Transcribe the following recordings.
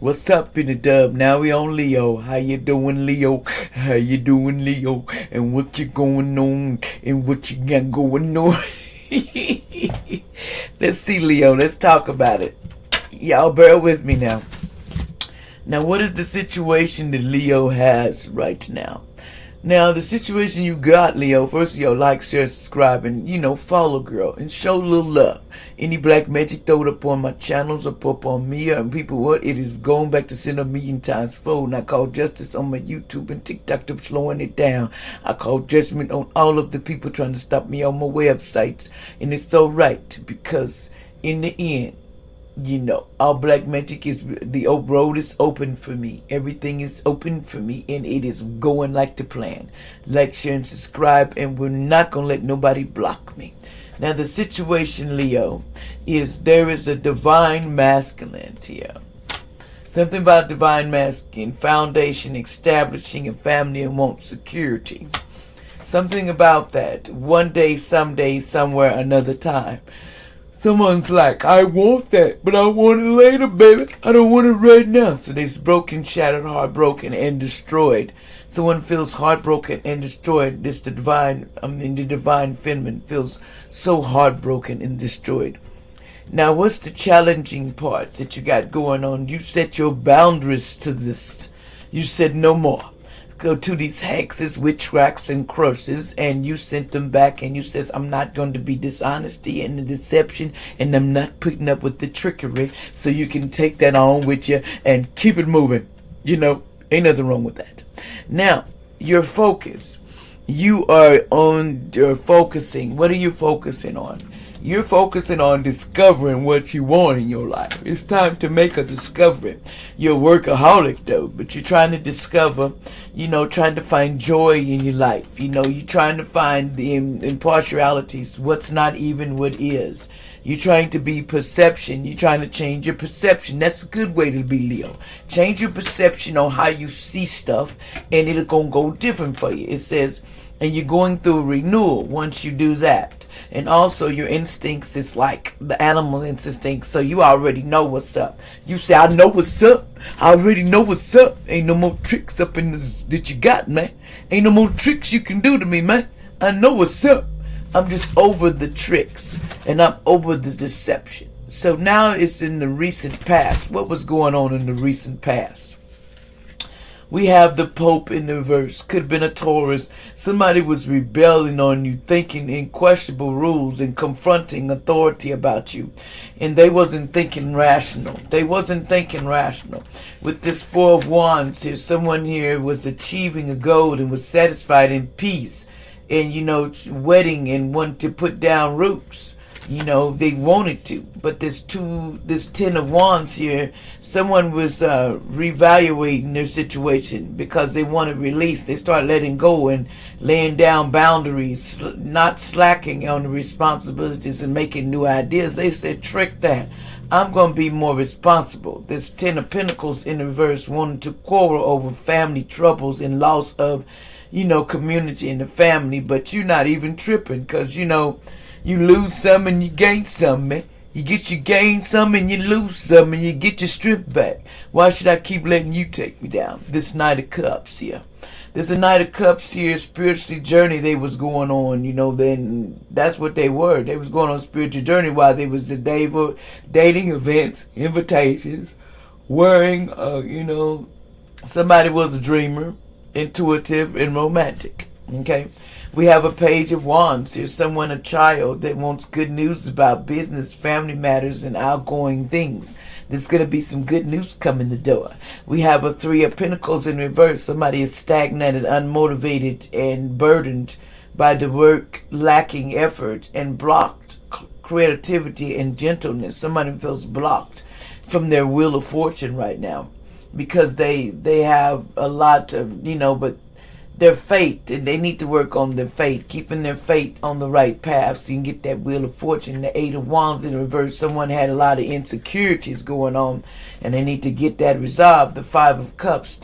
What's up in the dub? Now we on Leo. How you doing, Leo? How you doing, Leo? And what you going on? And what you got going on? Let's see, Leo. Let's talk about it. Y'all bear with me now. Now, what is the situation that Leo has right now? Now, the situation you got, Leo, first of all, like, share, subscribe, and, follow, girl, and show a little love. Any black magic, throw it up on my channels, up on me, and people, what? It is going back to send a million times fold. And I call justice on my YouTube and TikTok to slowing it down. I call judgment on all of the people trying to stop me on my websites. And it's so right, because in the end, all black magic is the road is open for me. Everything is open for me, and it is going like the plan. Like, share, and subscribe, and we're not gonna let nobody block me. Now, the situation, Leo, is there is a divine masculine here. Something about divine masculine, foundation, establishing a family, and want security. Something about that. One day, someday, somewhere, another time. Someone's like, I want that, but I want it later, baby. I don't want it right now. So they're broken, shattered, heartbroken, and destroyed. Someone feels heartbroken and destroyed. The divine feminine feels so heartbroken and destroyed. Now, what's the challenging part that you got going on? You set your boundaries to this. You said no more. Go to these hexes, witchcrafts, and curses, and you sent them back, and you says, I'm not going to be dishonesty and the deception, and I'm not putting up with the trickery, so you can take that on with you and keep it moving. Ain't nothing wrong with that. Now, your focus. You are on your focusing. What are you focusing on? You're focusing on discovering what you want in your life. It's time to make a discovery. You're a workaholic though, but you're trying to discover, trying to find joy in your life. You're trying to find the impartialities, what's not even what is. You're trying to be perception. You're trying to change your perception. That's a good way to be, Leo. Change your perception on how you see stuff, and it'll gonna go different for you. It says, and you're going through renewal once you do that. And also your instincts is like the animal instincts, so you already know what's up. You say, I know what's up. I already know what's up. Ain't no more tricks up in this that you got, man. Ain't no more tricks you can do to me, man. I know what's up. I'm just over the tricks, and I'm over the deception. So now it's in the recent past. What was going on in the recent past? We have the Pope in the verse. Could have been a Taurus. Somebody was rebelling on you, thinking in questionable rules and confronting authority about you. And they wasn't thinking rational. With this Four of Wands here, someone here was achieving a goal and was satisfied in peace. And, wedding and wanted to put down roots. They wanted to. But this Ten of Wands here, someone was reevaluating their situation because they want to release. They start letting go and laying down boundaries, not slacking on the responsibilities and making new ideas. They said, trick that. I'm going to be more responsible. This Ten of Pentacles in reverse wanted to quarrel over family troubles and loss of, community in the family. But you're not even tripping because, you lose some and you gain some, man. You gain some and you lose some and you get your strength back. Why should I keep letting you take me down? This Knight of Cups here. There's a Knight of Cups here, spiritual journey they was going on, then that's what they were. They was going on a spiritual journey while they was the dating events, invitations, wearing, somebody was a dreamer, intuitive, and romantic, okay? We have a Page of Wands here. Someone, a child that wants good news about business, family matters, and outgoing things. There's going to be some good news coming the door. We have a Three of Pentacles in reverse. Somebody is stagnated, unmotivated, and burdened by the work, lacking effort, and blocked creativity and gentleness. Somebody feels blocked from their wheel of fortune right now because they have a lot of, but their fate, and they need to work on their fate, keeping their fate on the right path so you can get that Wheel of Fortune. The Eight of Wands in reverse, someone had a lot of insecurities going on and they need to get that resolved. The Five of Cups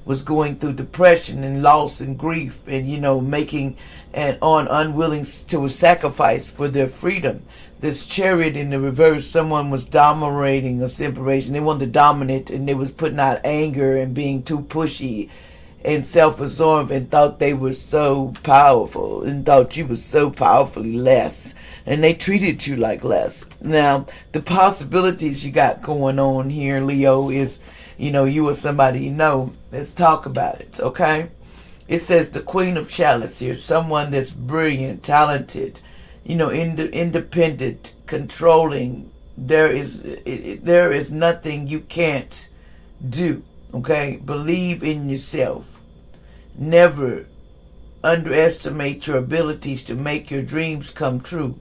was going through depression and loss and grief, and making and unwilling to sacrifice for their freedom. This Chariot in the reverse, someone was dominating a separation. They wanted to dominate, and they was putting out anger and being too pushy and self-absorbed, and thought they were so powerful and thought you was so powerfully less, and they treated you like less. Now, the possibilities you got going on here, Leo, is you or somebody let's talk about it, okay? It says the Queen of Chalice here, someone that's brilliant, talented, independent, controlling. There is nothing you can't do. Okay, believe in yourself. Never underestimate your abilities to make your dreams come true.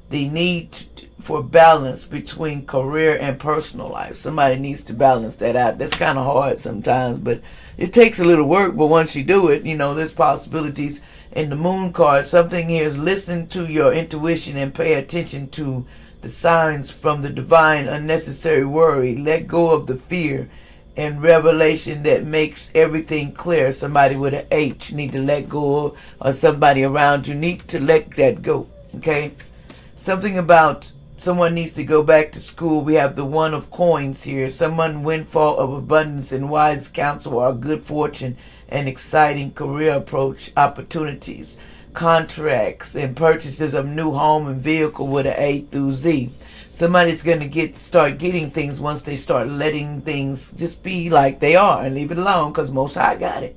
The need for balance between career and personal life. Somebody needs to balance that out. That's kind of hard sometimes, but it takes a little work. But once you do it, there's possibilities. In the Moon card, something here is listen to your intuition and pay attention to the signs from the divine. Unnecessary worry. Let go of the fear and revelation that makes everything clear. Somebody with an H need to let go, or somebody around you need to let that go. Okay? Something about someone needs to go back to school. We have the One of Coins here. Someone windfall of abundance and wise counsel or good fortune and exciting career approach opportunities. Contracts and purchases of new home and vehicle with an A through Z. Somebody's going to start getting things once they start letting things just be like they are and leave it alone, because Most High got it.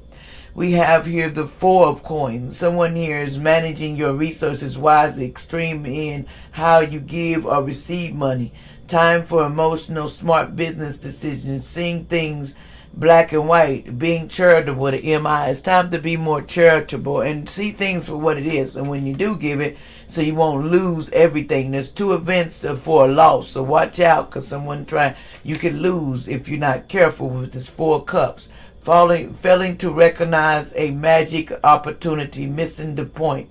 We have here the Four of Coins. Someone here is managing your resources wisely, extreme in how you give or receive money. Time for emotional, smart business decisions, seeing things black and white, being charitable with an MI. It's time to be more charitable and see things for what it is. And when you do give it, so you won't lose everything. There's two events for a loss, so watch out, because you can lose if you're not careful with this Four Cups. Failing to recognize a magic opportunity, missing the point.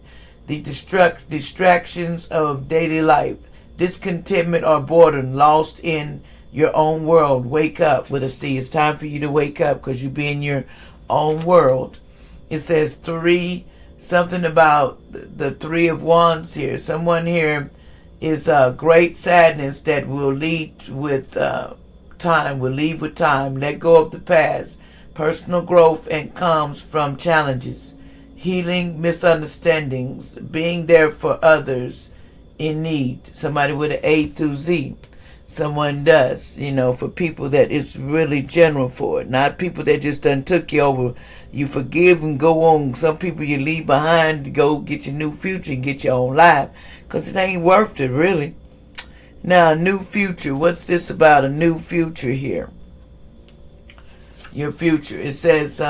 The distractions of daily life, discontentment or boredom, lost in your own world. Wake up with a C. It's time for you to wake up, because you be in your own world. It says something about the Three of Wands here. Someone here is great sadness that will lead with time. Will leave with time. Let go of the past. Personal growth and comes from challenges. Healing misunderstandings. Being there for others in need. Somebody with an A through Z. Someone does, for people that it's really general for. Not people that just done took you over. You forgive and go on. Some people you leave behind to go get your new future and get your own life, because it ain't worth it, really. Now, new future. What's this about a new future here? Your future. It says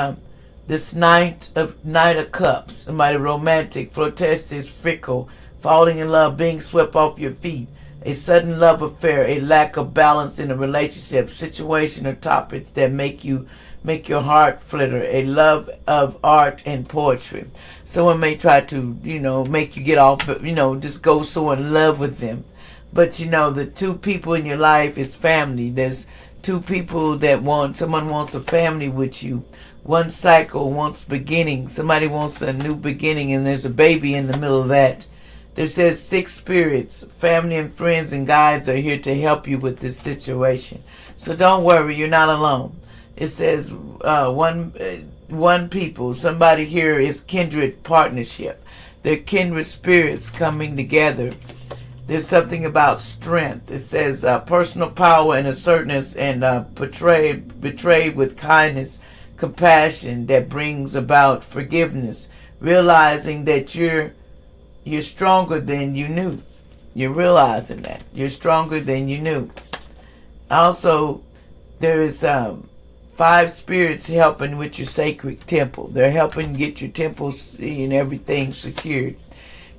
this Knight of Cups. Somebody romantic, flirtatious, fickle, falling in love, being swept off your feet. A sudden love affair, a lack of balance in a relationship, situation, or topics that make your heart flitter, a love of art and poetry. Someone may try to, make you get off, just go so in love with them. But, the two people in your life is family. There's two people someone wants a family with you. One cycle wants beginning. Somebody wants a new beginning, and there's a baby in the middle of that. There says 6 spirits, family and friends and guides are here to help you with this situation. So don't worry, you're not alone. It says one people. Somebody here is kindred partnership. They're kindred spirits coming together. There's something about strength. It says personal power and assertiveness and betrayed with kindness, compassion that brings about forgiveness. Realizing that you're stronger than you knew. You're realizing that. You're stronger than you knew. Also, there is 5 spirits helping with your sacred temple. They're helping get your temples and everything secured.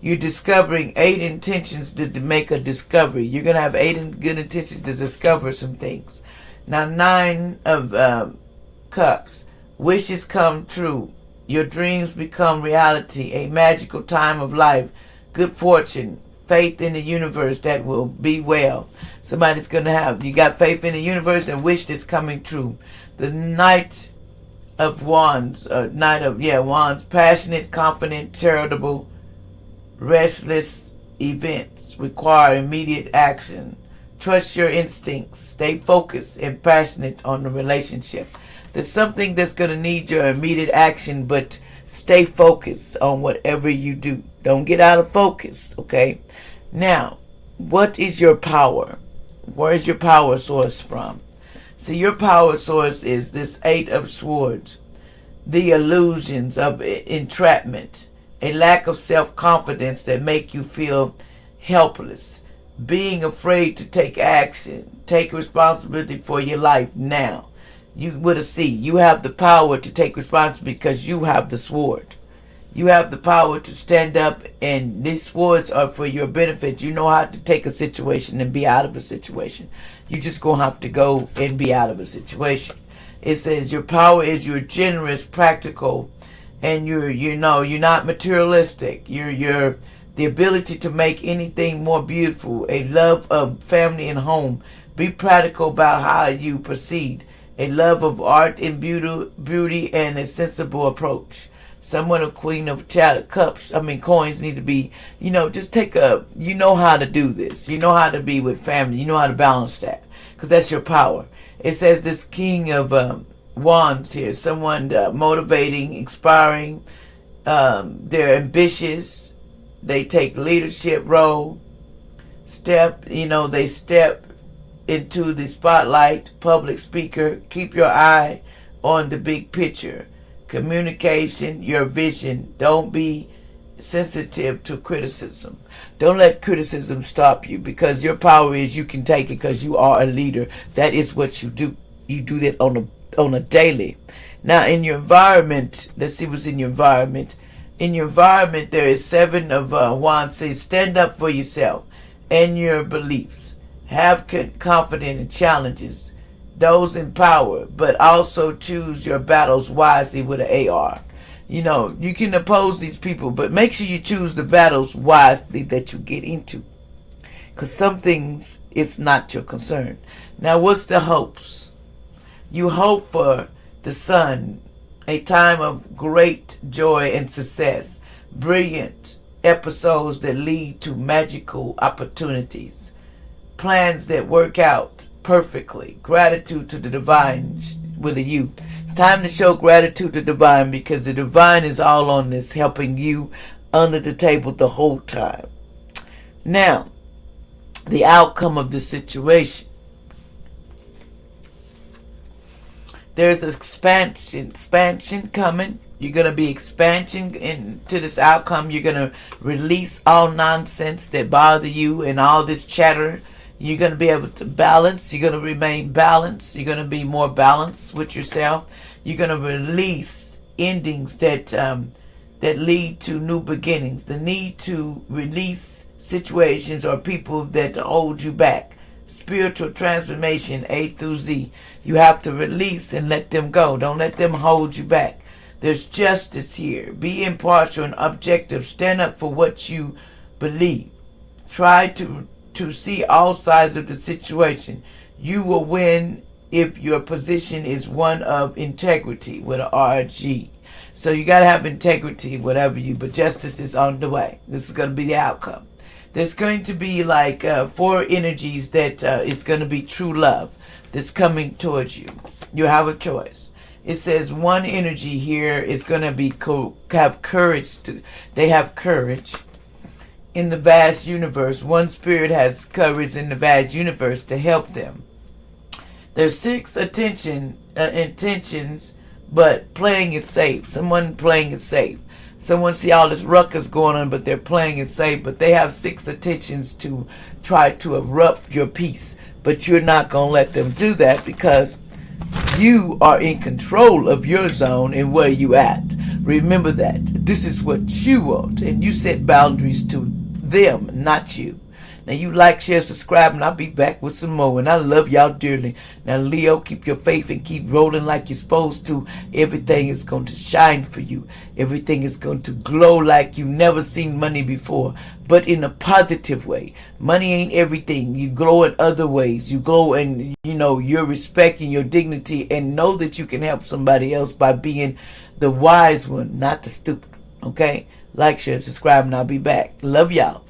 You're discovering 8 intentions to make a discovery. You're going to have 8 good intentions to discover some things. Now, 9 of Cups. Wishes come true. Your dreams become reality, a magical time of life, good fortune, faith in the universe that will be well. Somebody's going to have, you got faith in the universe and wish that's coming true. The Knight of Wands, Wands, passionate, confident, charitable, restless events require immediate action. Trust your instincts. Stay focused and passionate on the relationship. There's something that's going to need your immediate action, but stay focused on whatever you do. Don't get out of focus, okay? Now, what is your power? Where is your power source from? See, your power source is this Eight of Swords. The illusions of entrapment. A lack of self-confidence that make you feel helpless. Being afraid to take action. Take responsibility for your life now. You with a C. You have the power to take responsibility because you have the sword. You have the power to stand up, and these swords are for your benefit. You know how to take a situation and be out of a situation. You just gonna have to go and be out of a situation. It says your power is you're generous, practical, and you're not materialistic. You're the ability to make anything more beautiful. A love of family and home. Be practical about how you proceed. A love of art and beauty and a sensible approach. Someone a queen of coins need to be, just take you know how to do this. You know how to be with family. You know how to balance that. Because that's your power. It says this king of wands here. Someone motivating, inspiring. They're ambitious. They take leadership role. They step into the spotlight. Public speaker. Keep your eye on the big picture. Communication, your vision. Don't be sensitive to criticism. Don't let criticism stop you, because your power is you can take it because you are a leader. That is what you do. You do that on a daily. Now in your environment, let's see what's in your environment. In your environment, there is Seven of Wands. Says stand up for yourself and your beliefs. Have confidence in challenges. Those in power, but also choose your battles wisely with an AR. You can oppose these people, but make sure you choose the battles wisely that you get into. Because some things, it's not your concern. Now, what's the hopes? You hope for the sun, a time of great joy and success. Brilliant episodes that lead to magical opportunities. Plans that work out perfectly. Gratitude to the divine with a U. It's time to show gratitude to divine, because the divine is all on this, helping you under the table the whole time. Now, the outcome of the situation. There's expansion coming. You're going to be expansion into this outcome. You're going to release all nonsense that bother you and all this chatter. You're going to be able to balance. You're going to remain balanced. You're going to be more balanced with yourself. You're going to release endings that lead to new beginnings. The need to release situations or people that hold you back. Spiritual transformation, A through Z. You have to release and let them go. Don't let them hold you back. There's justice here. Be impartial and objective. Stand up for what you believe. Try to see all sides of the situation. You will win if your position is one of integrity with an RG. So you got to have integrity, but justice is on the way. This is going to be the outcome. There's going to be like 4 energies that it's going to be true love that's coming towards you. You have a choice. It says one energy here is going to be have courage. They have courage. In the vast universe, one spirit has courage in the vast universe to help them. There's 6 intentions, but playing it safe. Someone playing it safe. Someone see all this ruckus going on, but they're playing it safe. But they have 6 intentions to try to erupt your peace. But you're not going to let them do that, because you are in control of your zone and where you at. Remember that. This is what you want, and you set boundaries to them, not you. Now you like, share, subscribe, and I'll be back with some more. And I love y'all dearly. Now, Leo, keep your faith and keep rolling like you're supposed to. Everything is going to shine for you. Everything is going to glow like you never seen money before, but in a positive way. Money ain't everything. You glow in other ways. You glow in, your respect and your dignity, and know that you can help somebody else by being the wise one, not the stupid. Okay? Like, share, subscribe, and I'll be back. Love y'all.